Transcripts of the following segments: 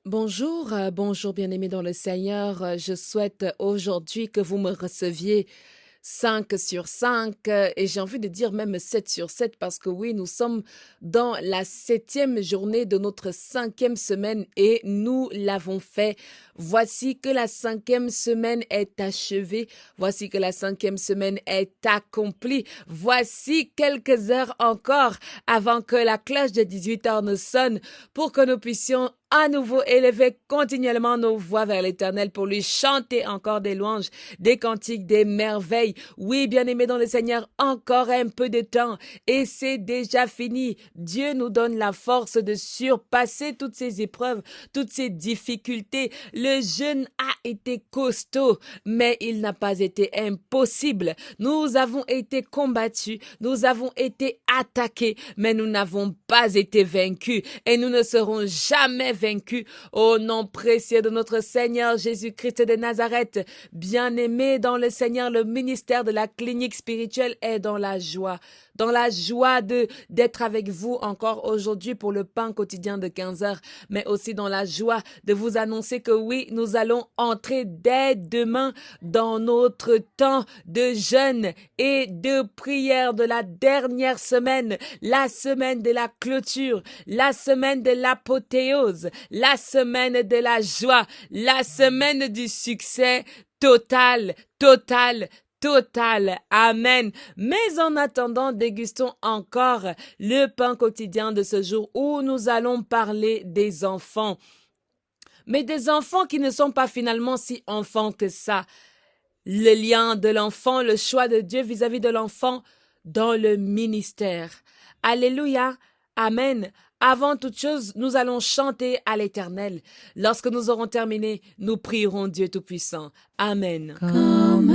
Bonjour bien-aimés dans le Seigneur. Je souhaite aujourd'hui que vous me receviez 5 sur 5 et j'ai envie de dire même 7 sur 7 parce que oui, nous sommes dans la 7e journée de notre 5e semaine et nous l'avons fait. Voici que la 5e semaine est achevée. Voici que la 5e semaine est accomplie. Voici quelques heures encore avant que la cloche de 18 heures ne sonne pour que nous puissions à nouveau élever continuellement nos voix vers l'Éternel pour lui chanter encore des louanges, des cantiques, des merveilles. Oui, bien-aimés dans le Seigneur, encore un peu de temps et c'est déjà fini. Dieu nous donne la force de surpasser toutes ces épreuves, toutes ces difficultés. Le jeûne a été costaud, mais il n'a pas été impossible. Nous avons été combattus, nous avons été attaqués, mais nous n'avons pas été vaincus et nous ne serons jamais vaincus au nom précieux de notre Seigneur Jésus-Christ de Nazareth. Bien-aimé dans le Seigneur, le ministère de la clinique spirituelle est dans la joie d'être avec vous encore aujourd'hui pour le pain quotidien de 15 heures, mais aussi dans la joie de vous annoncer que oui, nous allons entrer dès demain dans notre temps de jeûne et de prière de la dernière semaine, la semaine de la clôture, la semaine de l'apothéose, la semaine de la joie, la semaine du succès total, total, total. Amen. Mais en attendant, dégustons encore le pain quotidien de ce jour où nous allons parler des enfants. Mais des enfants qui ne sont pas finalement si enfants que ça. Le lien de l'enfant, le choix de Dieu vis-à-vis de l'enfant dans le ministère. Alléluia. Amen. Avant toute chose, nous allons chanter à l'Éternel. Lorsque nous aurons terminé, nous prierons Dieu Tout-Puissant. Amen. Comme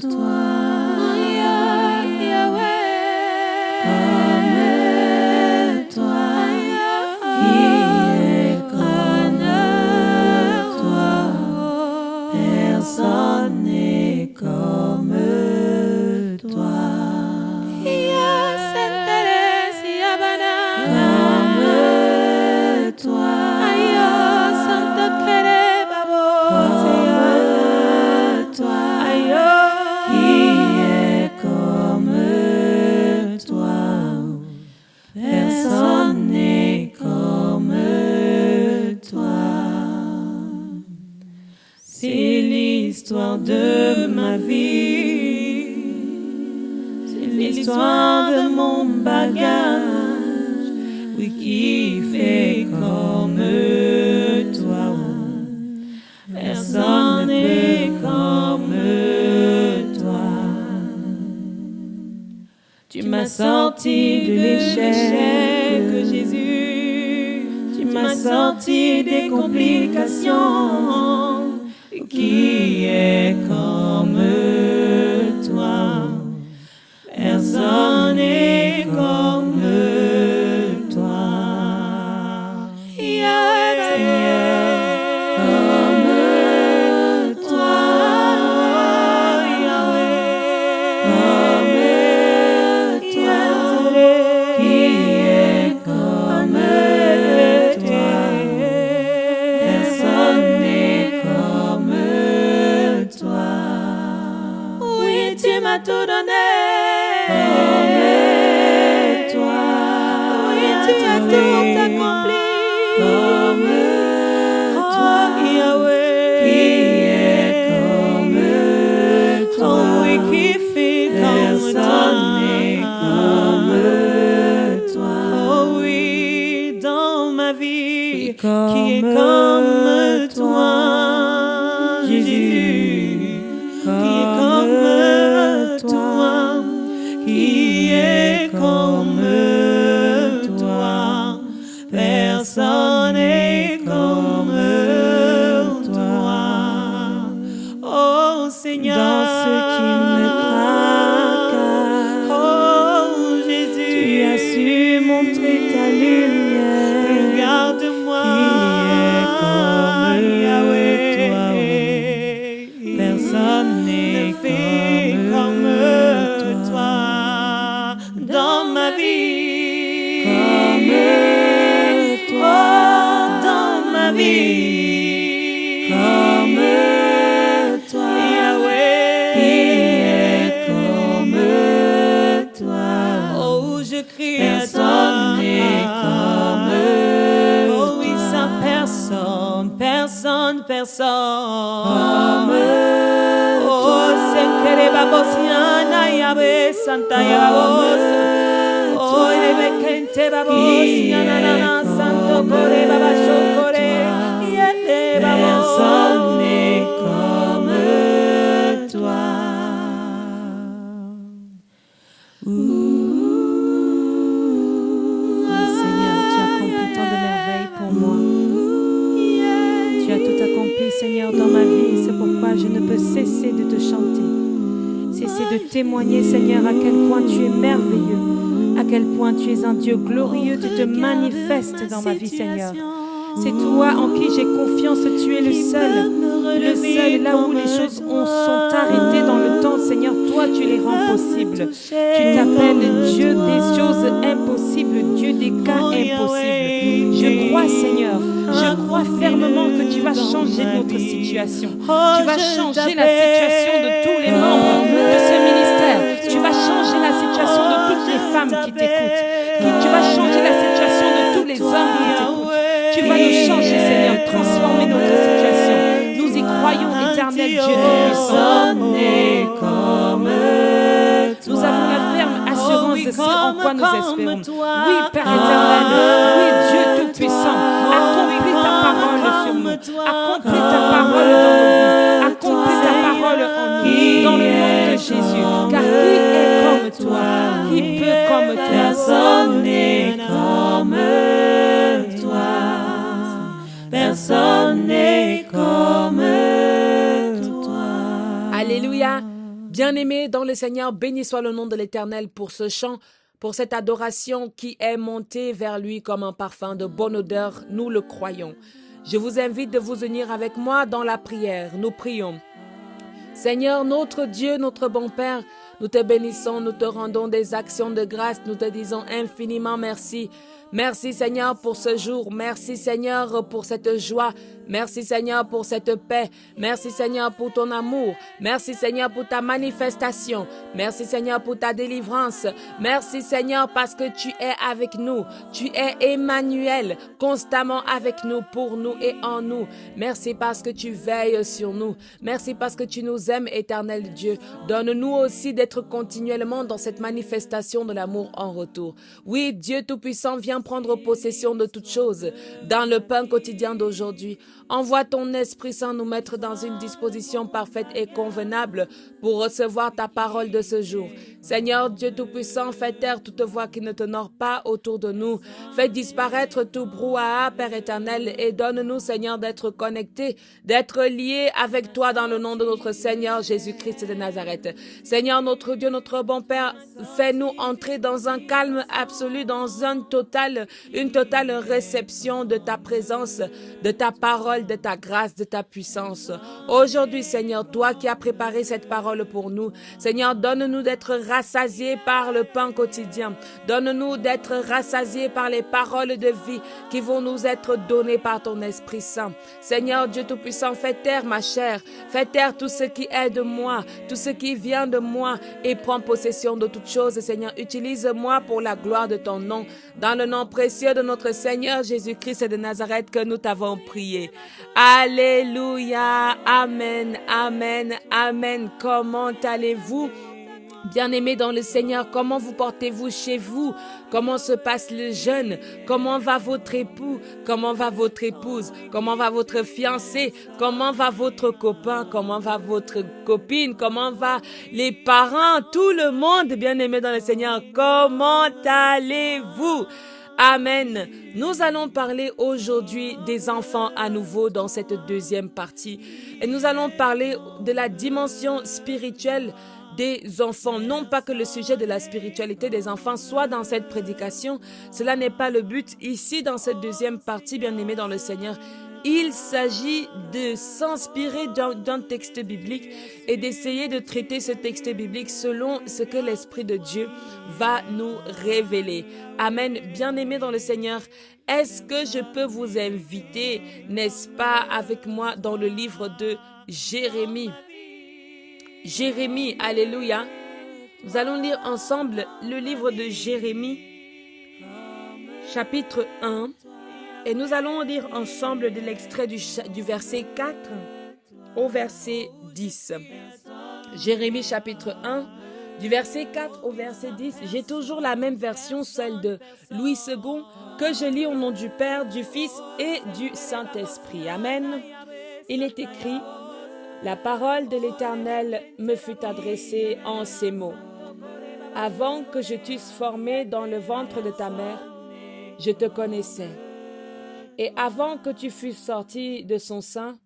toi, Yahweh, comme toi, qui est comme toi, personne n'est comme toi. Comme toi, l'histoire de ma vie, c'est l'histoire de mon bagage, oui, qui fait comme toi. Personne n'est comme toi. Tu m'as sorti de l'échec, Jésus. Tu m'as sorti des complications. Qui est comme toi? Personne n'est comme toi. Seigneur, comme toi, comme toi, qui est comme toi? Personne n'est comme toi. Oui, tu m'as tout donné. Comme toi. Oui, tu as tout accompli. Comme toi, Yahweh. Qui est comme toi. Oh oui, qui fait comme toi. Personne n'est comme toi. Oh oui, dans ma vie, qui est comme toi. Jésus, qui est comme toi, qui est comme toi. Personne n'est comme toi. Oh Seigneur, dans ce qui me tracasse, oh Jésus, tu as su montrer ta lumière. Regarde-moi, qui est comme Yahweh. Personne n'est comme vie. Comme toi, Yahweh, qui est comme toi. oh, je crie Personne à toi. n'est comme Oh oui, toi. sans personne, personne, personne. Comme Oh, Senkere Babosiana Yahweh, Santa Yahweh. Oh, Rebekente Babosiana Nana, Santo Kore Baba Shokore. Yele Personne Babo. n'est comme toi. Seigneur, tu as accompli tant de merveilles pour moi. Tu as tout accompli, Seigneur, dans ma vie. C'est pourquoi je ne peux cesser de te chanter. Cesser de témoigner, Seigneur, à quel point tu es merveilleux, à quel point tu es un Dieu glorieux. Tu te manifestes dans ma vie, Seigneur. C'est toi en qui j'ai confiance. Tu es le seul, là où les choses sont arrêtées dans le temps, Seigneur. Toi, tu les rends possibles. Tu t'appelles Dieu des choses impossibles, Dieu des cas impossibles. Je crois, Seigneur, je crois fermement que tu vas changer notre situation. Tu vas changer la situation de tous les membres de ce ministère. Tu vas changer la situation de toutes les femmes qui t'écoutent. Tu vas changer la situation de tous les hommes qui t'écoutent. Tu vas nous changer, Seigneur, transformer notre situation. Nous y croyons, éternel Dieu Tout-Puissant. Nous avons la ferme assurance de ce en quoi nous espérons. Oui, Père éternel, oui, Dieu Tout-Puissant, accomplis ta parole sur nous. Accomplis ta parole dans nos vies. Accomplis ta parole en nous, dans le nom de Jésus. Car qui est comme toi? Qui peut comme toi? Personne n'est comme toi. Personne n'est comme toi. Alléluia. Bien-aimés dans le Seigneur, béni soit le nom de l'Éternel pour ce chant, pour cette adoration qui est montée vers lui comme un parfum de bonne odeur. Nous le croyons. Je vous invite de vous unir avec moi dans la prière. Nous prions. Seigneur, notre Dieu, notre bon Père, nous te bénissons, nous te rendons des actions de grâce, nous te disons infiniment merci. Merci Seigneur pour ce jour, merci Seigneur pour cette joie, merci Seigneur pour cette paix, merci Seigneur pour ton amour, merci Seigneur pour ta manifestation, merci Seigneur pour ta délivrance, merci Seigneur parce que tu es avec nous, tu es Emmanuel, constamment avec nous, pour nous et en nous. Merci parce que tu veilles sur nous, merci parce que tu nous aimes, éternel Dieu. Donne-nous aussi d'être continuellement dans cette manifestation de l'amour en retour. Oui, Dieu Tout-Puissant, viens prendre possession de toutes choses dans le pain quotidien d'aujourd'hui. Envoie ton Esprit Saint nous mettre dans une disposition parfaite et convenable pour recevoir ta parole de ce jour. Seigneur Dieu Tout-Puissant, fais taire toute voix qui ne t'honore pas autour de nous. Fais disparaître tout brouhaha, Père éternel, et donne-nous, Seigneur, d'être connectés, d'être liés avec toi dans le nom de notre Seigneur Jésus-Christ de Nazareth. Seigneur, notre Dieu, notre bon Père, fais-nous entrer dans un calme absolu, dans une totale réception de ta présence, de ta parole, de ta grâce, de ta puissance. Aujourd'hui, Seigneur, toi qui as préparé cette parole pour nous, Seigneur, donne-nous d'être rassasiés par le pain quotidien. Donne-nous d'être rassasiés par les paroles de vie qui vont nous être données par ton Esprit Saint. Seigneur Dieu Tout-Puissant, fais taire ma chair, fais taire tout ce qui est de moi, tout ce qui vient de moi et prends possession de toutes choses. Seigneur, utilise-moi pour la gloire de ton nom. Dans le nom précieux de notre Seigneur Jésus-Christ de Nazareth que nous t'avons prié. Alléluia. Amen. Amen. Amen. Comment allez-vous? Bien-aimés dans le Seigneur, comment vous portez-vous chez vous? Comment se passe le jeûne? Comment va votre époux? Comment va votre épouse? Comment va votre fiancé? Comment va votre copain? Comment va votre copine? Comment va les parents? Tout le monde, bien-aimés dans le Seigneur, comment allez-vous? Amen. Nous allons parler aujourd'hui des enfants à nouveau dans cette deuxième partie. Et nous allons parler de la dimension spirituelle des enfants. Non pas que le sujet de la spiritualité des enfants soit dans cette prédication. Cela n'est pas le but ici dans cette deuxième partie, bien-aimés dans le Seigneur. Il s'agit de s'inspirer d'un texte biblique et d'essayer de traiter ce texte biblique selon ce que l'Esprit de Dieu va nous révéler. Amen. Bien-aimés dans le Seigneur, est-ce que je peux vous inviter, n'est-ce pas, avec moi dans le livre de Jérémie? Jérémie, alléluia. Nous allons lire ensemble le livre de Jérémie, chapitre 1. Et nous allons lire ensemble de l'extrait du verset 4 au verset 10. Jérémie chapitre 1, du verset 4 au verset 10. J'ai toujours la même version, celle de Louis II, que je lis au nom du Père, du Fils et du Saint-Esprit. Amen. Il est écrit, « La parole de l'Éternel me fut adressée en ces mots. Avant que je t'eusse formé dans le ventre de ta mère, je te connaissais. Et avant que tu fusses sorti de son sein,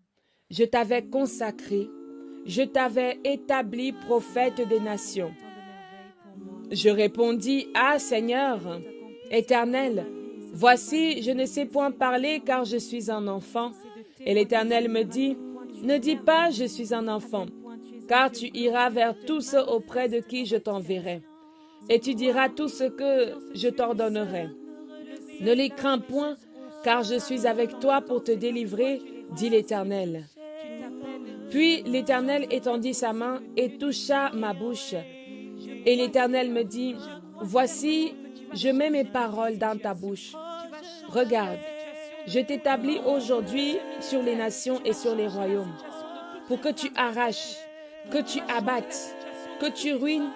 je t'avais consacré, je t'avais établi prophète des nations. » Je répondis, « Ah Seigneur, Éternel, voici, je ne sais point parler car je suis un enfant. » Et l'Éternel me dit, « Ne dis pas, je suis un enfant, car tu iras vers tous ceux auprès de qui je t'enverrai, et tu diras tout ce que je t'ordonnerai. Ne les crains point, car je suis avec toi pour te délivrer, dit l'Éternel. » Puis l'Éternel étendit sa main et toucha ma bouche. Et l'Éternel me dit, « Voici, je mets mes paroles dans ta bouche. Regarde, je t'établis aujourd'hui sur les nations et sur les royaumes, pour que tu arraches, que tu abattes, que tu ruines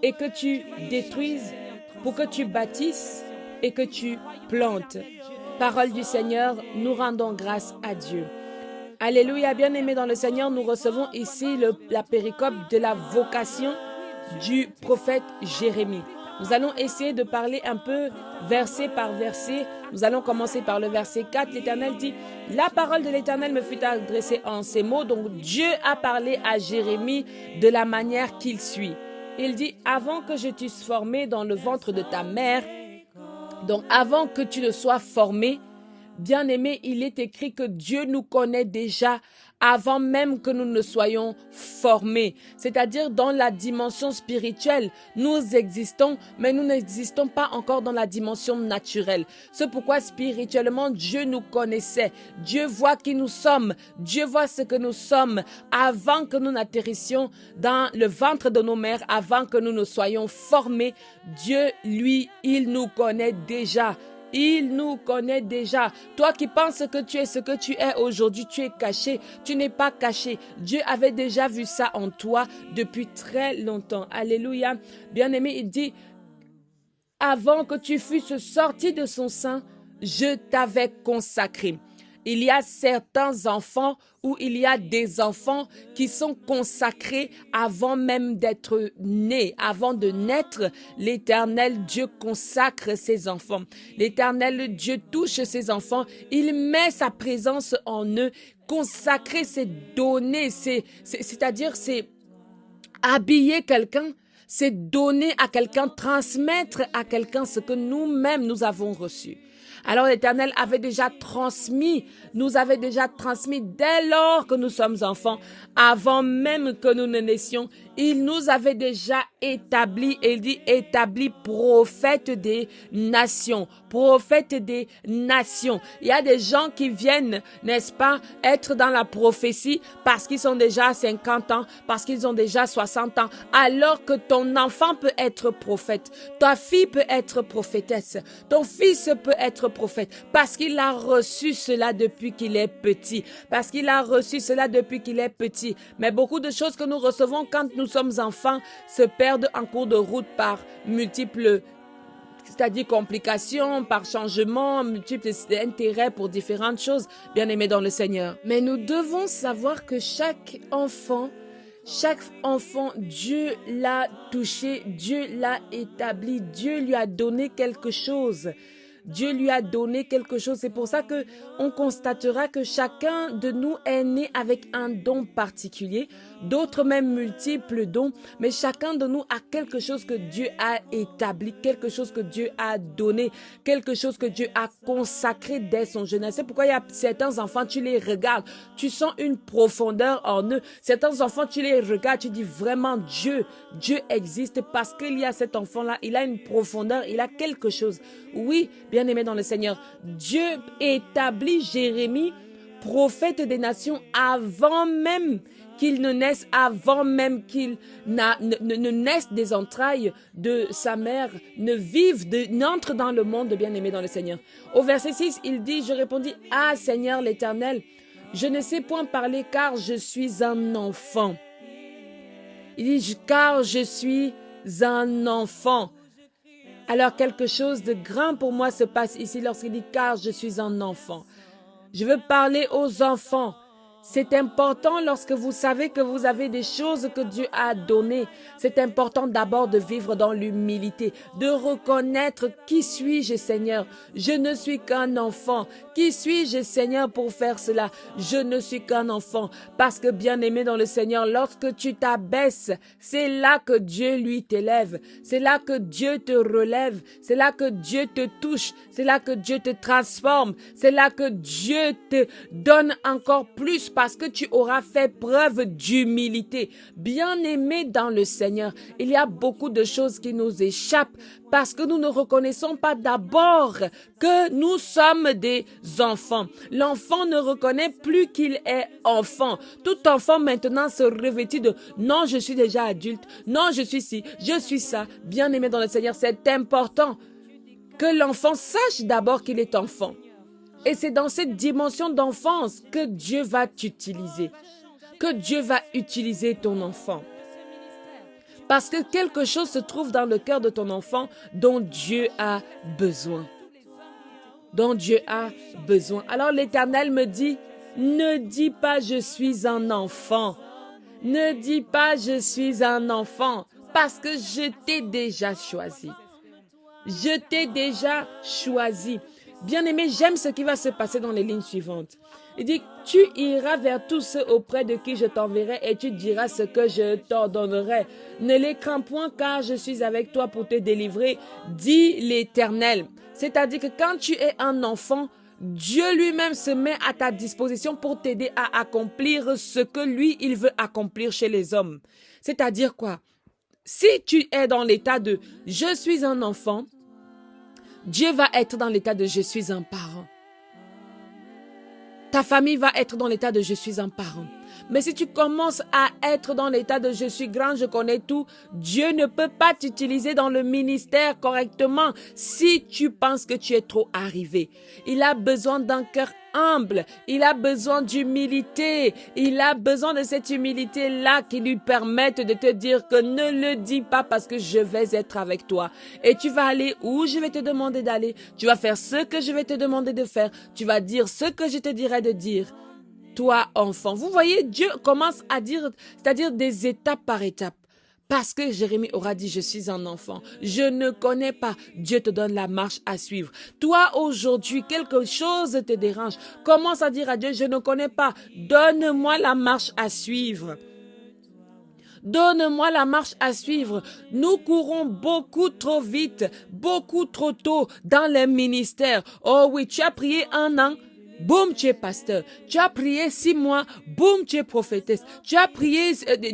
et que tu détruises, pour que tu bâtisses et que tu plantes. » Parole du Seigneur, nous rendons grâce à Dieu. Alléluia, bien-aimés dans le Seigneur, nous recevons ici la péricope de la vocation du prophète Jérémie. Nous allons essayer de parler un peu verset par verset. Nous allons commencer par le verset 4. L'Éternel dit, « La parole de l'Éternel me fut adressée en ces mots. » Donc Dieu a parlé à Jérémie de la manière qu'il suit. Il dit, « Avant que je t'eusse formé dans le ventre de ta mère, » donc avant que tu ne sois formé, bien-aimé, il est écrit que Dieu nous connaît déjà avant même que nous ne soyons formés. C'est-à-dire dans la dimension spirituelle, nous existons, mais nous n'existons pas encore dans la dimension naturelle. C'est pourquoi spirituellement, Dieu nous connaissait. Dieu voit qui nous sommes. Dieu voit ce que nous sommes avant que nous n'atterrissions dans le ventre de nos mères, avant que nous ne soyons formés. Dieu, lui, il nous connaît déjà. Il nous connaît déjà. Toi qui penses que tu es ce que tu es aujourd'hui, tu es caché. Tu n'es pas caché. Dieu avait déjà vu ça en toi depuis très longtemps. Alléluia. Bien-aimé, il dit, avant que tu fusses sorti de son sein, je t'avais consacré. Il y a certains enfants où il y a des enfants qui sont consacrés avant même d'être nés. Avant de naître, l'Éternel Dieu consacre ses enfants. L'Éternel Dieu touche ses enfants. Il met sa présence en eux. Consacrer, c'est donner, c'est-à-dire c'est habiller quelqu'un, c'est donner à quelqu'un, transmettre à quelqu'un ce que nous-mêmes nous avons reçu. Alors l'Éternel avait déjà transmis, nous avait déjà transmis dès lors que nous sommes enfants, avant même que nous ne naissions. Il nous avait déjà établi, et il dit établi prophète des nations, prophète des nations. Il y a des gens qui viennent, n'est-ce pas, être dans la prophétie parce qu'ils sont déjà à 50 ans, parce qu'ils ont déjà 60 ans, alors que ton enfant peut être prophète, ta fille peut être prophétesse, ton fils peut être prophète, parce qu'il a reçu cela depuis qu'il est petit, parce qu'il a reçu cela depuis qu'il est petit. Mais beaucoup de choses que nous recevons quand nous sommes enfants se perdent en cours de route par multiples, c'est-à-dire complications, par changements, multiples intérêts pour différentes choses, bien aimés dans le Seigneur. Mais nous devons savoir que chaque enfant, Dieu l'a touché, Dieu l'a établi, Dieu lui a donné quelque chose. Dieu lui a donné quelque chose. C'est pour ça que on constatera que chacun de nous est né avec un don particulier, d'autres même multiples dons, mais chacun de nous a quelque chose que Dieu a établi, quelque chose que Dieu a donné, quelque chose que Dieu a consacré dès son jeunesse. C'est pourquoi il y a certains enfants, tu les regardes, tu sens une profondeur en eux. Certains enfants, tu les regardes, tu dis vraiment Dieu existe parce qu'il y a cet enfant-là, il a une profondeur, il a quelque chose. Oui, bien-aimé dans le Seigneur, Dieu établit Jérémie, prophète des nations, avant même qu'il ne naisse, avant même qu'il ne naisse des entrailles de sa mère, n'entre dans le monde, bien-aimé dans le Seigneur. Au verset 6, il dit, je répondis, ah Seigneur l'Éternel, je ne sais point parler car je suis un enfant. Il dit, car je suis un enfant. Alors quelque chose de grand pour moi se passe ici lorsqu'il dit, car je suis un enfant. Je veux parler aux enfants. C'est important lorsque vous savez que vous avez des choses que Dieu a données. C'est important d'abord de vivre dans l'humilité, de reconnaître qui suis-je, Seigneur. Je ne suis qu'un enfant. Qui suis-je, Seigneur, pour faire cela? Je ne suis qu'un enfant. Parce que, bien-aimé dans le Seigneur, lorsque tu t'abaisses, c'est là que Dieu lui t'élève. C'est là que Dieu te relève. C'est là que Dieu te touche. C'est là que Dieu te transforme. C'est là que Dieu te donne encore plus parce que tu auras fait preuve d'humilité. Bien-aimé dans le Seigneur, il y a beaucoup de choses qui nous échappent parce que nous ne reconnaissons pas d'abord que nous sommes des enfants. L'enfant ne reconnaît plus qu'il est enfant. Tout enfant maintenant se revêtit de « non, je suis déjà adulte, non, je suis ci, je suis ça ». Bien-aimé dans le Seigneur, c'est important que l'enfant sache d'abord qu'il est enfant. Et c'est dans cette dimension d'enfance que Dieu va t'utiliser, que Dieu va utiliser ton enfant. Parce que quelque chose se trouve dans le cœur de ton enfant dont Dieu a besoin. Dont Dieu a besoin. Alors l'Éternel me dit, ne dis pas je suis un enfant. Ne dis pas je suis un enfant parce que je t'ai déjà choisi. Je t'ai déjà choisi. Bien-aimé, j'aime ce qui va se passer dans les lignes suivantes. Il dit, tu iras vers tous ceux auprès de qui je t'enverrai et tu diras ce que je t'ordonnerai. Ne les crains point car je suis avec toi pour te délivrer, dit l'Éternel. C'est-à-dire que quand tu es un enfant, Dieu lui-même se met à ta disposition pour t'aider à accomplir ce que lui, il veut accomplir chez les hommes. C'est-à-dire quoi? Si tu es dans l'état de « je suis un enfant », Dieu va être dans l'état de « je suis un parent ». Ta famille va être dans l'état de « je suis un parent ». Mais si tu commences à être dans l'état de « je suis grand, je connais tout », Dieu ne peut pas t'utiliser dans le ministère correctement si tu penses que tu es trop arrivé. Il a besoin d'un cœur humble, il a besoin d'humilité, il a besoin de cette humilité-là qui lui permette de te dire que ne le dis pas parce que je vais être avec toi. Et tu vas aller où je vais te demander d'aller, tu vas faire ce que je vais te demander de faire, tu vas dire ce que je te dirai de dire. Toi, enfant, vous voyez, Dieu commence à dire, c'est-à-dire des étapes par étapes. Parce que Jérémie aura dit, je suis un enfant, je ne connais pas. Dieu te donne la marche à suivre. Toi, aujourd'hui, quelque chose te dérange. Commence à dire à Dieu, je ne connais pas. Donne-moi la marche à suivre. Donne-moi la marche à suivre. Nous courons beaucoup trop vite, beaucoup trop tôt dans les ministères. Oh oui, tu as prié 1 an. Boum, tu es pasteur. Tu as prié 6 mois. Boum, tu es prophétesse. Tu as prié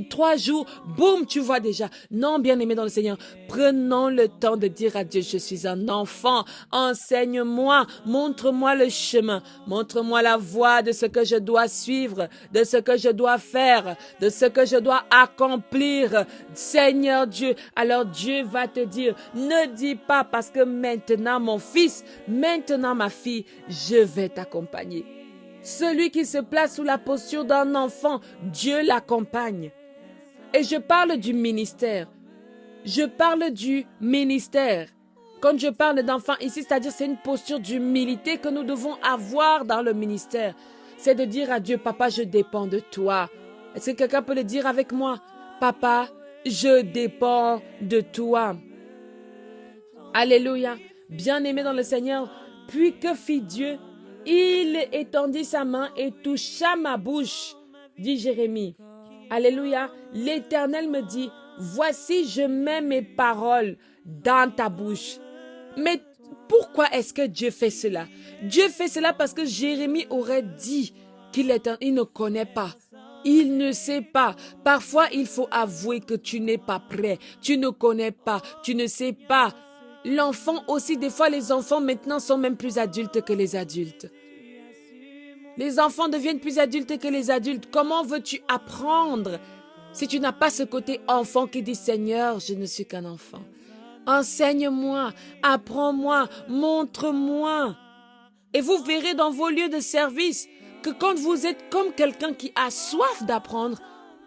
3 jours. Boum, tu vois déjà. Non, bien-aimé dans le Seigneur, prenons le temps de dire à Dieu, je suis un enfant. Enseigne-moi. Montre-moi le chemin. Montre-moi la voie de ce que je dois suivre, de ce que je dois faire, de ce que je dois accomplir. Seigneur Dieu. Alors Dieu va te dire, ne dis pas parce que maintenant mon fils, maintenant ma fille, je vais t'accompagner. Celui qui se place sous la posture d'un enfant, Dieu l'accompagne. Et je parle du ministère. Je parle du ministère. Quand je parle d'enfant ici, c'est-à-dire c'est une posture d'humilité que nous devons avoir dans le ministère. C'est de dire à Dieu, Papa, je dépends de toi. Est-ce que quelqu'un peut le dire avec moi? Papa, je dépends de toi. Alléluia. Bien-aimé dans le Seigneur, Puis que fit Dieu? Il étendit sa main et toucha ma bouche, dit Jérémie. Alléluia. L'Éternel me dit, voici, je mets mes paroles dans ta bouche. Mais pourquoi est-ce que Dieu fait cela? Dieu fait cela parce que Jérémie aurait dit qu'il ne connaît pas. Il ne sait pas. Parfois, il faut avouer que tu n'es pas prêt. Tu ne connais pas. Tu ne sais pas. L'enfant aussi, des fois, les enfants maintenant sont même plus adultes que les adultes. Les enfants deviennent plus adultes que les adultes. Comment veux-tu apprendre si tu n'as pas ce côté enfant qui dit « Seigneur, je ne suis qu'un enfant. Enseigne-moi, apprends-moi, montre-moi. » Et vous verrez dans vos lieux de service que quand vous êtes comme quelqu'un qui a soif d'apprendre,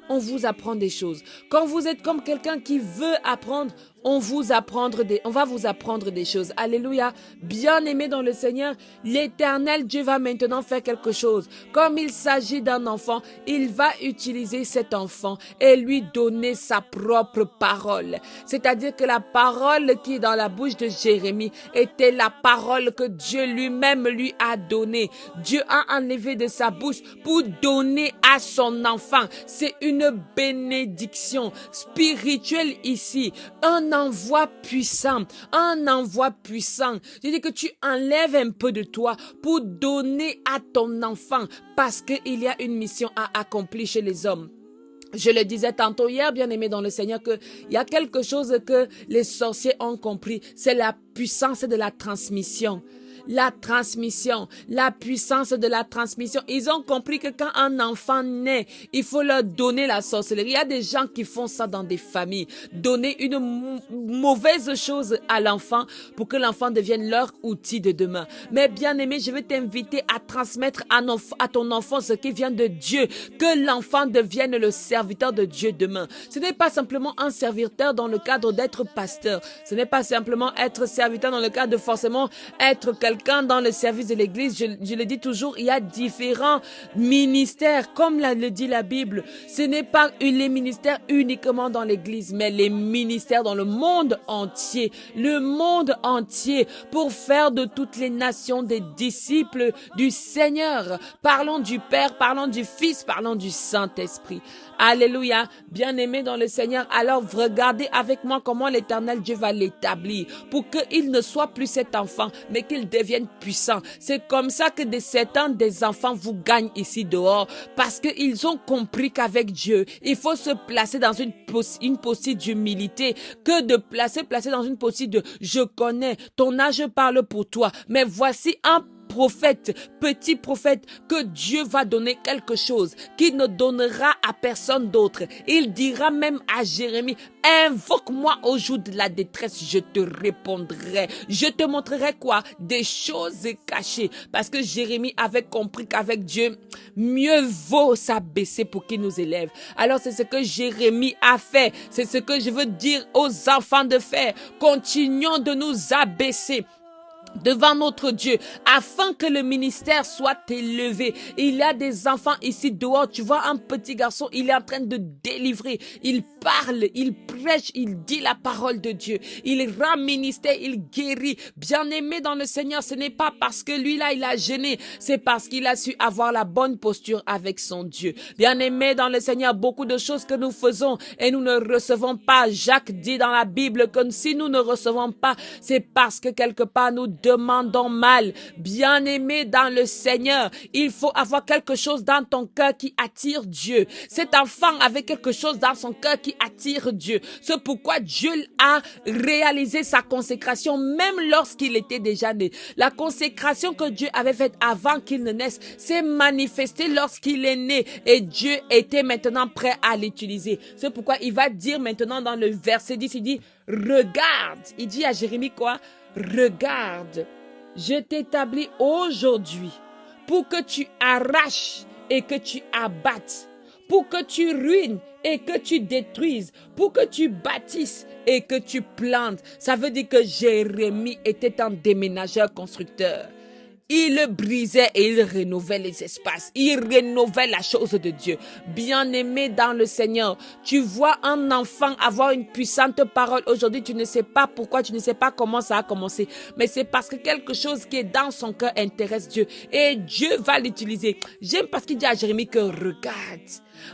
on vous apprend des choses. Quand vous êtes comme quelqu'un qui veut apprendre, on va vous apprendre des choses. Alléluia. Bien-aimé dans le Seigneur, l'Éternel Dieu va maintenant faire quelque chose. Comme il s'agit d'un enfant, il va utiliser cet enfant et lui donner sa propre parole. C'est-à-dire que la parole qui est dans la bouche de Jérémie était la parole que Dieu lui-même lui a donnée. Dieu a enlevé de sa bouche pour donner à son enfant. C'est une bénédiction spirituelle ici. Un envoi puissant, un envoi puissant. Je dis que tu enlèves un peu de toi pour donner à ton enfant parce qu'il y a une mission à accomplir chez les hommes. Je le disais tantôt hier, bien-aimé dans le Seigneur, qu'il y a quelque chose que les sorciers ont compris, c'est la puissance de la transmission. La transmission, la puissance de la transmission. Ils ont compris que quand un enfant naît, il faut leur donner la sorcellerie. Il y a des gens qui font ça dans des familles. Donner une mauvaise chose à l'enfant pour que l'enfant devienne leur outil de demain. Mais bien aimé, je veux t'inviter à transmettre à ton enfant ce qui vient de Dieu. Que l'enfant devienne le serviteur de Dieu demain. Ce n'est pas simplement un serviteur dans le cadre d'être pasteur. Ce n'est pas simplement être serviteur dans le cadre de forcément être quelqu'un dans le service de l'église. Je le dis toujours, il y a différents ministères, comme le dit la Bible. Ce n'est pas les ministères uniquement dans l'église, mais les ministères dans le monde entier. Le monde entier pour faire de toutes les nations des disciples du Seigneur. Parlons du Père, parlons du Fils, parlons du Saint-Esprit. Alléluia. Bien-aimé dans le Seigneur, alors regardez avec moi comment l'Éternel Dieu va l'établir pour qu'il ne soit plus cet enfant, mais qu'il devienne puissant. C'est comme ça que de certains des enfants vous gagnent ici dehors parce qu'ils ont compris qu'avec Dieu, il faut se placer dans une posture d'humilité que de placer dans une posture de je connais, ton âge parle pour toi, mais voici un prophète, petit prophète, que Dieu va donner quelque chose qu'il ne donnera à personne d'autre. Il dira même à Jérémie, invoque-moi au jour de la détresse, je te répondrai. Je te montrerai quoi? Des choses cachées. Parce que Jérémie avait compris qu'avec Dieu, mieux vaut s'abaisser pour qu'il nous élève. Alors c'est ce que Jérémie a fait. C'est ce que je veux dire aux enfants de faire. Continuons de nous abaisser devant notre Dieu, afin que le ministère soit élevé. Il y a des enfants ici dehors, tu vois un petit garçon, il est en train de délivrer, il parle, il prêche, il dit la parole de Dieu, il rend ministère, il guérit. Bien-aimé dans le Seigneur, ce n'est pas parce que lui là il a gêné, c'est parce qu'il a su avoir la bonne posture avec son Dieu. Bien-aimé dans le Seigneur, beaucoup de choses que nous faisons et nous ne recevons pas. Jacques dit dans la Bible que si nous ne recevons pas, c'est parce que quelque part nous demandons mal. Bien-aimé dans le Seigneur, il faut avoir quelque chose dans ton cœur qui attire Dieu. Cet enfant avait quelque chose dans son cœur qui attire Dieu. C'est pourquoi Dieu a réalisé sa consécration même lorsqu'il était déjà né. La consécration que Dieu avait faite avant qu'il ne naisse s'est manifestée lorsqu'il est né et Dieu était maintenant prêt à l'utiliser. C'est pourquoi il va dire maintenant dans le verset 10, il dit, regarde. Il dit à Jérémie quoi? Regarde, je t'établis aujourd'hui pour que tu arraches et que tu abattes, pour que tu ruines et que tu détruises, pour que tu bâtisses et que tu plantes. Ça veut dire que Jérémie était un déménageur constructeur. il brisait et il rénovait les espaces. Il rénovait la chose de Dieu. Bien-aimé dans le Seigneur, tu vois un enfant avoir une puissante parole. Aujourd'hui, tu ne sais pas pourquoi, tu ne sais pas comment ça a commencé. Mais c'est parce que quelque chose qui est dans son cœur intéresse Dieu. Et Dieu va l'utiliser. J'aime parce qu'il dit à Jérémie que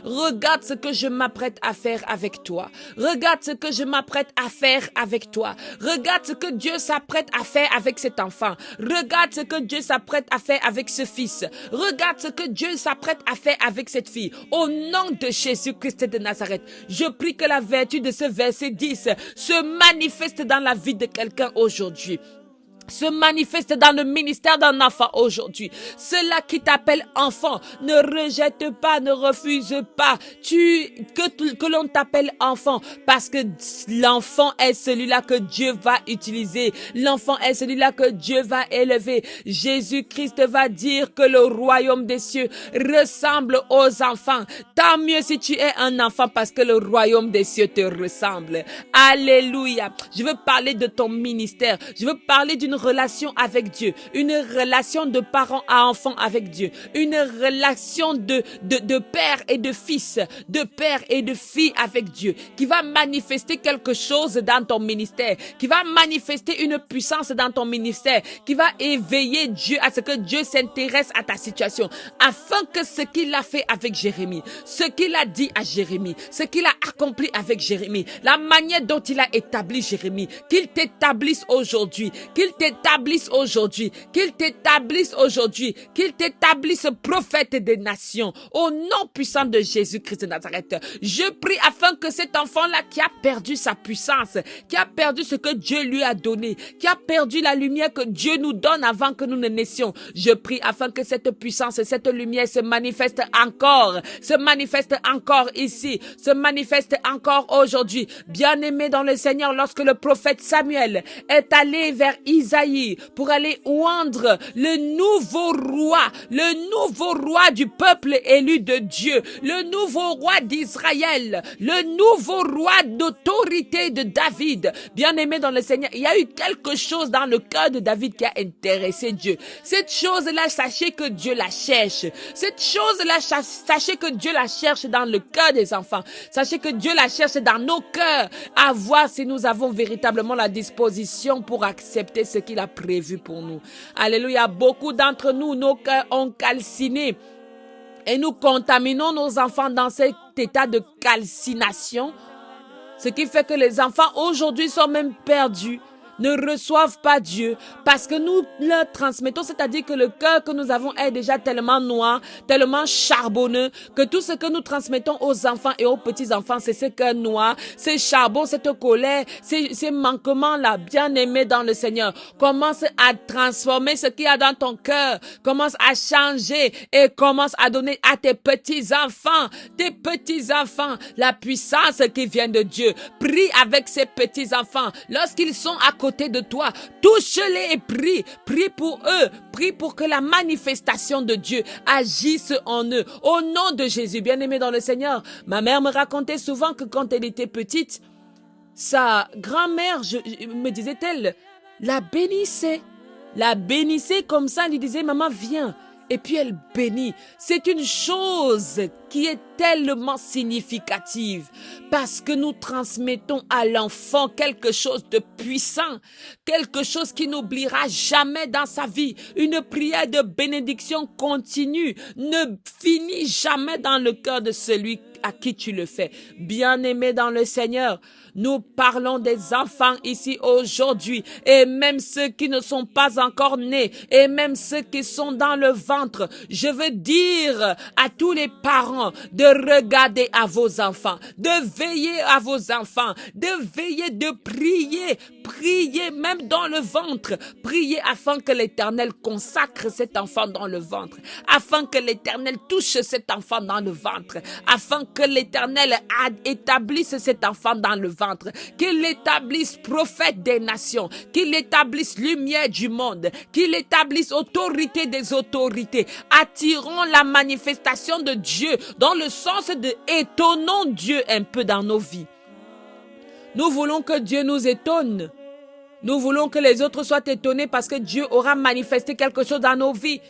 regarde ce que je m'apprête à faire avec toi. Regarde ce que je m'apprête à faire avec toi. Regarde ce que Dieu s'apprête à faire avec cet enfant. Regarde ce que Dieu s'apprête à faire avec ce fils. Regarde ce que Dieu s'apprête à faire avec cette fille. Au nom de Jésus-Christ de Nazareth, je prie que la vertu de ce verset 10 se manifeste dans la vie de quelqu'un aujourd'hui. Se manifeste dans le ministère d'un enfant aujourd'hui. Ceux-là qui t'appellent enfant, ne rejette pas, ne refuse pas. Que l'on t'appelle enfant, parce que l'enfant est celui-là que Dieu va utiliser. L'enfant est celui-là que Dieu va élever. Jésus-Christ va dire que le royaume des cieux ressemble aux enfants. Tant mieux si tu es un enfant, parce que le royaume des cieux te ressemble. Alléluia. Je veux parler de ton ministère. Je veux parler d'une relation avec Dieu, une relation de parents à enfants avec Dieu, une relation de père et de fils, de père et de fille avec Dieu, qui va manifester quelque chose dans ton ministère, qui va manifester une puissance dans ton ministère, qui va éveiller Dieu à ce que Dieu s'intéresse à ta situation, afin que ce qu'il a fait avec Jérémie, ce qu'il a dit à Jérémie, ce qu'il a accompli avec Jérémie, la manière dont il a établi Jérémie, qu'il t'établisse aujourd'hui, qu'il t'établisse aujourd'hui, qu'il t'établisse aujourd'hui, qu'il t'établisse prophète des nations, au nom puissant de Jésus-Christ de Nazareth. Je prie afin que cet enfant-là qui a perdu sa puissance, qui a perdu ce que Dieu lui a donné, qui a perdu la lumière que Dieu nous donne avant que nous ne naissions, je prie afin que cette puissance, cette lumière se manifeste encore ici, se manifeste encore aujourd'hui. Bien-aimé dans le Seigneur, lorsque le prophète Samuel est allé vers Isaïe pour aller oindre le nouveau roi du peuple élu de Dieu, le nouveau roi d'Israël, le nouveau roi d'autorité de David. Bien-aimé dans le Seigneur, il y a eu quelque chose dans le cœur de David qui a intéressé Dieu. Cette chose-là, sachez que Dieu la cherche. Cette chose-là, sachez que Dieu la cherche dans le cœur des enfants. Sachez que Dieu la cherche dans nos cœurs, à voir si nous avons véritablement la disposition pour accepter ce qu'il a prévu pour nous. Alléluia. Beaucoup d'entre nous, nos cœurs ont calciné et nous contaminons nos enfants dans cet état de calcination. Ce qui fait que les enfants aujourd'hui sont même perdus, ne reçoivent pas Dieu parce que nous leur transmettons, c'est-à-dire que le cœur que nous avons est déjà tellement noir, tellement charbonneux, que tout ce que nous transmettons aux enfants et aux petits-enfants, c'est ce cœur noir, ces charbons, cette colère, ces manquements-là. Bien-aimés dans le Seigneur, commence à transformer ce qu'il y a dans ton cœur, commence à changer et commence à donner à tes petits-enfants, la puissance qui vient de Dieu. Prie avec ces petits-enfants. Lorsqu'ils sont à côté de toi, touche-les et prie. Prie pour eux. Prie pour que la manifestation de Dieu agisse en eux. Au nom de Jésus, bien-aimé dans le Seigneur. Ma mère me racontait souvent que quand elle était petite, sa grand-mère, me disait-elle, la bénissait. La bénissait comme ça, elle lui disait, maman, viens. Et puis elle bénit. C'est une chose qui est tellement significative parce que nous transmettons à l'enfant quelque chose de puissant, quelque chose qui n'oubliera jamais dans sa vie. Une prière de bénédiction continue ne finit jamais dans le cœur de celui à qui tu le fais. Bien-aimé dans le Seigneur, nous parlons des enfants ici aujourd'hui et même ceux qui ne sont pas encore nés et même ceux qui sont dans le ventre. Je veux dire à tous les parents de regarder à vos enfants, de veiller à vos enfants, de veiller, de prier, prier même dans le ventre, prier afin que l'Éternel consacre cet enfant dans le ventre, afin que l'Éternel touche cet enfant dans le ventre, afin que l'Éternel établisse cet enfant dans le ventre, qu'il établisse prophète des nations, qu'il établisse lumière du monde, qu'il établisse autorité des autorités. Attirons la manifestation de Dieu dans le sens de étonnons Dieu un peu dans nos vies. Nous voulons que Dieu nous étonne. Nous voulons que les autres soient étonnés parce que Dieu aura manifesté quelque chose dans nos vies.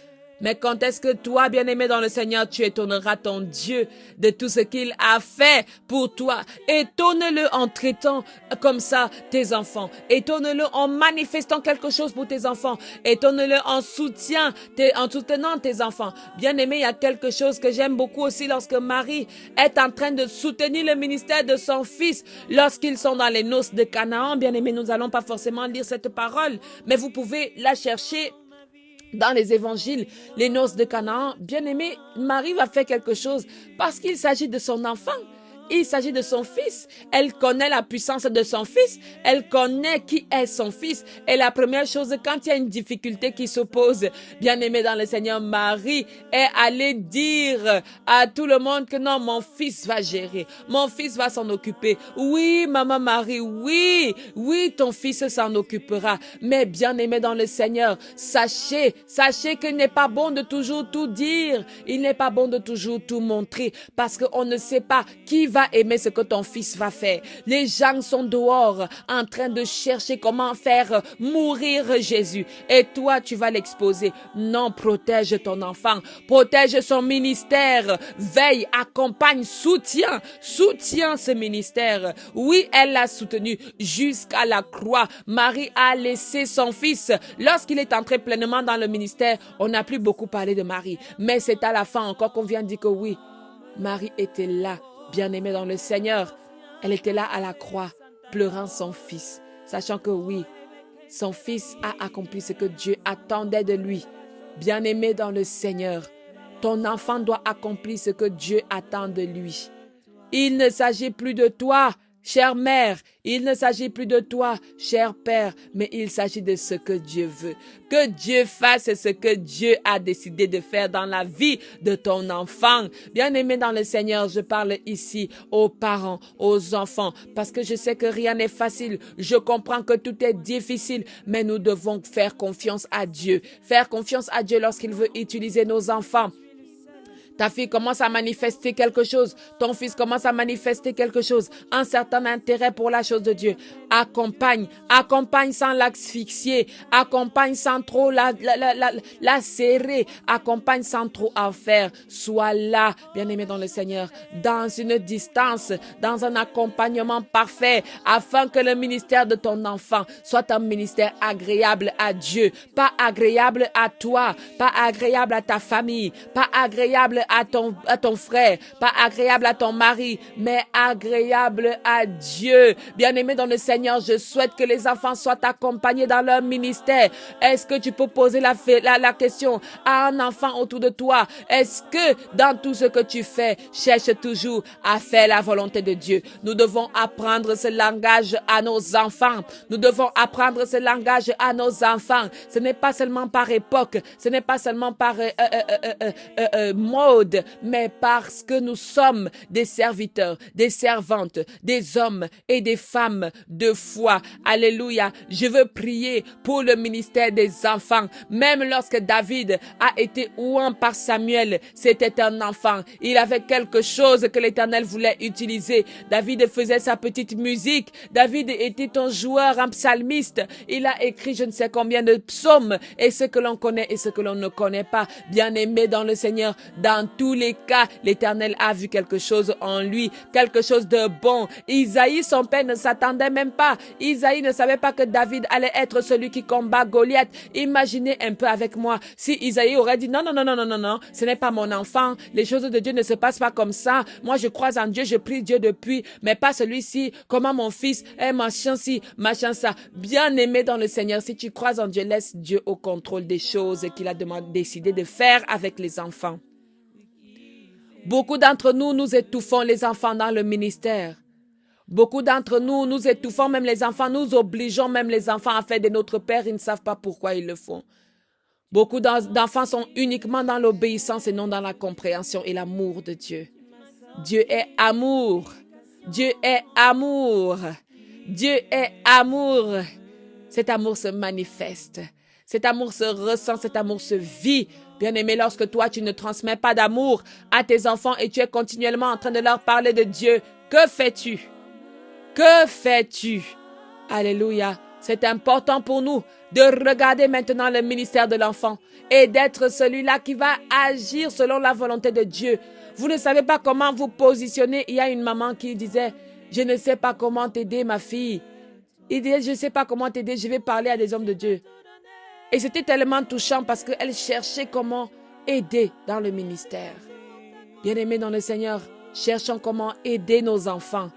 Mais quand est-ce que toi, bien-aimé dans le Seigneur, tu étonneras ton Dieu de tout ce qu'il a fait pour toi? Étonne-le en traitant comme ça tes enfants. Étonne-le en manifestant quelque chose pour tes enfants. Étonne-le en soutenant tes enfants. Bien-aimé, il y a quelque chose que j'aime beaucoup aussi lorsque Marie est en train de soutenir le ministère de son fils lorsqu'ils sont dans les noces de Canaan. Bien-aimé, nous n'allons pas forcément lire cette parole, mais vous pouvez la chercher dans les évangiles, les noces de Canaan. Bien-aimé, Marie va faire quelque chose parce qu'il s'agit de son enfant. Il s'agit de son fils. Elle connaît la puissance de son fils. Elle connaît qui est son fils. Et la première chose, quand il y a une difficulté qui s'oppose, bien-aimé dans le Seigneur, Marie est allée dire à tout le monde que non, mon fils va gérer. Mon fils va s'en occuper. Oui, maman Marie, oui, ton fils s'en occupera. Mais bien-aimé dans le Seigneur, sachez qu'il n'est pas bon de toujours tout dire. Il n'est pas bon de toujours tout montrer parce qu'on ne sait pas qui va aimer ce que ton fils va faire. Les gens sont dehors en train de chercher comment faire mourir Jésus. Et toi, tu vas l'exposer. Non, protège ton enfant. Protège son ministère. Veille, accompagne, soutiens ce ministère. Oui, elle l'a soutenu jusqu'à la croix. Marie a laissé son fils. Lorsqu'il est entré pleinement dans le ministère, on n'a plus beaucoup parlé de Marie. Mais c'est à la fin encore qu'on vient de dire que oui, Marie était là. Bien-aimée dans le Seigneur, elle était là à la croix, pleurant son fils, sachant que oui, son fils a accompli ce que Dieu attendait de lui. Bien-aimé dans le Seigneur, ton enfant doit accomplir ce que Dieu attend de lui. Il ne s'agit plus de toi, chère mère, il ne s'agit plus de toi, cher père, mais il s'agit de ce que Dieu veut. Que Dieu fasse ce que Dieu a décidé de faire dans la vie de ton enfant. Bien-aimé dans le Seigneur, je parle ici aux parents, aux enfants, parce que je sais que rien n'est facile. Je comprends que tout est difficile, mais nous devons faire confiance à Dieu. Faire confiance à Dieu lorsqu'il veut utiliser nos enfants. Ta fille commence à manifester quelque chose. Ton fils commence à manifester quelque chose. Un certain intérêt pour la chose de Dieu. Accompagne sans l'asphyxier. Accompagne sans trop la serrer. Accompagne sans trop en faire. Sois là, bien-aimé dans le Seigneur, dans une distance, dans un accompagnement parfait, afin que le ministère de ton enfant soit un ministère agréable à Dieu. Pas agréable à toi, pas agréable à ta famille, pas agréable à ton frère, pas agréable à ton mari, mais agréable à Dieu. Bien-aimé dans le Seigneur, je souhaite que les enfants soient accompagnés dans leur ministère. Est-ce que tu peux poser la question à un enfant autour de toi? Est-ce que dans tout ce que tu fais, cherche toujours à faire la volonté de Dieu? Nous devons apprendre ce langage à nos enfants. Nous devons apprendre ce langage à nos enfants. Ce n'est pas seulement par époque, ce n'est pas seulement par mode, mais parce que nous sommes des serviteurs, des servantes, des hommes et des femmes de foi. Alléluia. Je veux prier pour le ministère des enfants. Même lorsque David a été oué par Samuel, c'était un enfant. Il avait quelque chose que l'Éternel voulait utiliser. David faisait sa petite musique. David était un joueur, un psalmiste. Il a écrit je ne sais combien de psaumes, et ce que l'on connaît et ce que l'on ne connaît pas. Bien-aimé dans le Seigneur, dans tous les cas, l'Éternel a vu quelque chose en lui, quelque chose de bon. Isaïe, son père, ne s'attendait même pas. Isaïe ne savait pas que David allait être celui qui combat Goliath. Imaginez un peu avec moi si Isaïe aurait dit non, ce n'est pas mon enfant. Les choses de Dieu ne se passent pas comme ça. Moi, je crois en Dieu, je prie Dieu depuis, mais pas celui-ci. Comment mon fils est machin ci, machin ça. Bien-aimé dans le Seigneur, si tu crois en Dieu, laisse Dieu au contrôle des choses qu'il a décidé de faire avec les enfants. Beaucoup d'entre nous, nous étouffons les enfants dans le ministère. Beaucoup d'entre nous, nous étouffons même les enfants, nous obligeons même les enfants à faire de notre père, ils ne savent pas pourquoi ils le font. Beaucoup d'enfants sont uniquement dans l'obéissance et non dans la compréhension et l'amour de Dieu. Dieu est amour. Dieu est amour. Dieu est amour. Cet amour se manifeste. Cet amour se ressent, cet amour se vit. Bien-aimé, lorsque toi, tu ne transmets pas d'amour à tes enfants et tu es continuellement en train de leur parler de Dieu, que fais-tu? Que fais-tu? Alléluia. C'est important pour nous de regarder maintenant le ministère de l'enfant et d'être celui-là qui va agir selon la volonté de Dieu. Vous ne savez pas comment vous positionner. Il y a une maman qui disait, je ne sais pas comment t'aider ma fille. Il disait, je ne sais pas comment t'aider, je vais parler à des hommes de Dieu. Et c'était tellement touchant parce qu'elle cherchait comment aider dans le ministère. Bien-aimés dans le Seigneur, cherchons comment aider nos enfants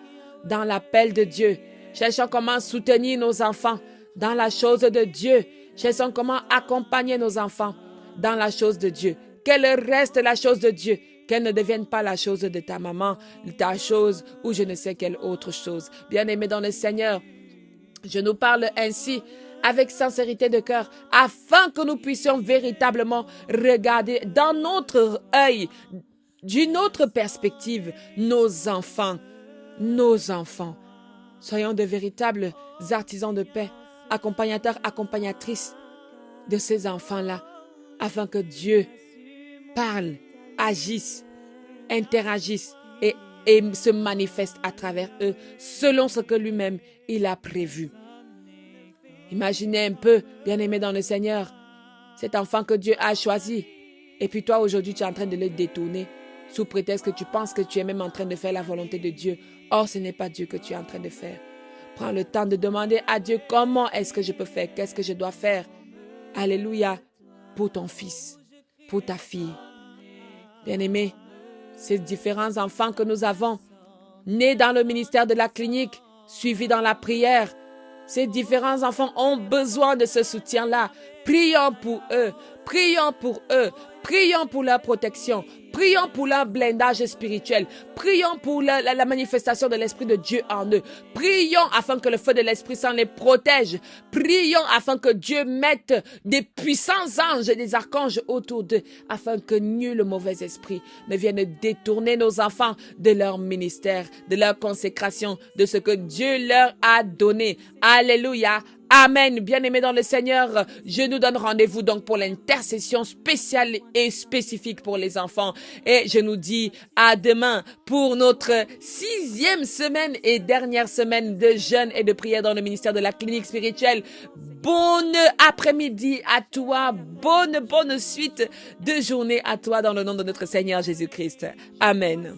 dans l'appel de Dieu. Cherchons comment soutenir nos enfants dans la chose de Dieu. Cherchons comment accompagner nos enfants dans la chose de Dieu. Qu'elle reste la chose de Dieu. Qu'elle ne devienne pas la chose de ta maman, ta chose ou je ne sais quelle autre chose. Bien-aimés dans le Seigneur, je nous parle ainsi avec sincérité de cœur, afin que nous puissions véritablement regarder dans notre œil, d'une autre perspective, nos enfants. Nos enfants. Soyons de véritables artisans de paix, accompagnateurs, accompagnatrices de ces enfants-là, afin que Dieu parle, agisse, interagisse et se manifeste à travers eux, selon ce que lui-même, il a prévu. Imaginez un peu, bien-aimé dans le Seigneur, cet enfant que Dieu a choisi. Et puis toi, aujourd'hui, tu es en train de le détourner sous prétexte que tu penses que tu es même en train de faire la volonté de Dieu. Or, ce n'est pas Dieu que tu es en train de faire. Prends le temps de demander à Dieu comment est-ce que je peux faire, qu'est-ce que je dois faire. Alléluia, pour ton fils, pour ta fille. Bien-aimé, ces différents enfants que nous avons, nés dans le ministère de la clinique, suivis dans la prière, ces différents enfants ont besoin de ce soutien-là. Prions pour eux, prions pour eux, prions pour leur protection, prions pour leur blindage spirituel, prions pour la manifestation de l'Esprit de Dieu en eux. Prions afin que le feu de l'Esprit Saint les protège. Prions afin que Dieu mette des puissants anges et des archanges autour d'eux, afin que nul mauvais esprit ne vienne détourner nos enfants de leur ministère, de leur consécration, de ce que Dieu leur a donné. Alléluia. Amen. Bien-aimés dans le Seigneur, je nous donne rendez-vous donc pour l'intercession spéciale et spécifique pour les enfants. Et je nous dis à demain pour notre 6e semaine et dernière semaine de jeûne et de prière dans le ministère de la clinique spirituelle. Bonne après-midi à toi. Bonne suite de journée à toi dans le nom de notre Seigneur Jésus-Christ. Amen.